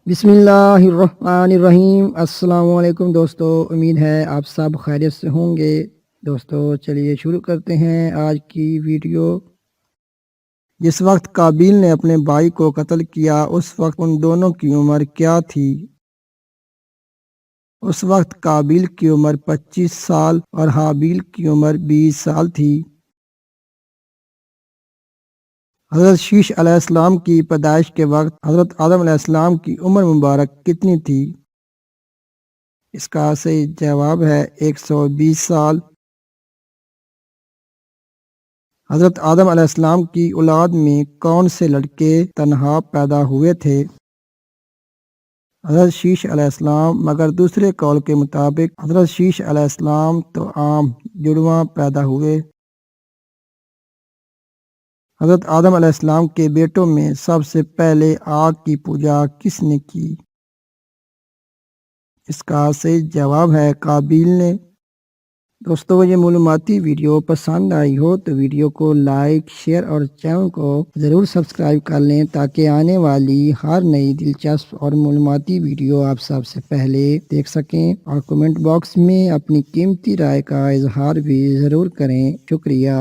بسم اللہ الرحمن الرحیم۔ السلام علیکم دوستو، امید ہے آپ سب خیریت سے ہوں گے۔ دوستو چلیے شروع کرتے ہیں آج کی ویڈیو۔ جس وقت قابیل نے اپنے بھائی کو قتل کیا اس وقت ان دونوں کی عمر کیا تھی؟ اس وقت قابیل کی عمر 25 سال اور حابیل کی عمر 20 سال تھی۔ حضرت شیش علیہ السلام کی پیدائش کے وقت حضرت آدم علیہ السلام کی عمر مبارک کتنی تھی؟ اس کا صحیح جواب ہے 120 سال۔ حضرت آدم علیہ السلام کی اولاد میں کون سے لڑکے تنہا پیدا ہوئے تھے؟ حضرت شیش علیہ السلام، مگر دوسرے قول کے مطابق حضرت شیش علیہ السلام تو عام جڑواں پیدا ہوئے۔ حضرت آدم علیہ السلام کے بیٹوں میں سب سے پہلے آگ کی پوجا کس نے کی؟ اس کا صحیح جواب ہے قابیل نے۔ دوستو یہ معلوماتی ویڈیو پسند آئی ہو تو ویڈیو کو لائک، شیئر اور چینل کو ضرور سبسکرائب کر لیں تاکہ آنے والی ہر نئی دلچسپ اور معلوماتی ویڈیو آپ سب سے پہلے دیکھ سکیں، اور کمنٹ باکس میں اپنی قیمتی رائے کا اظہار بھی ضرور کریں۔ شکریہ۔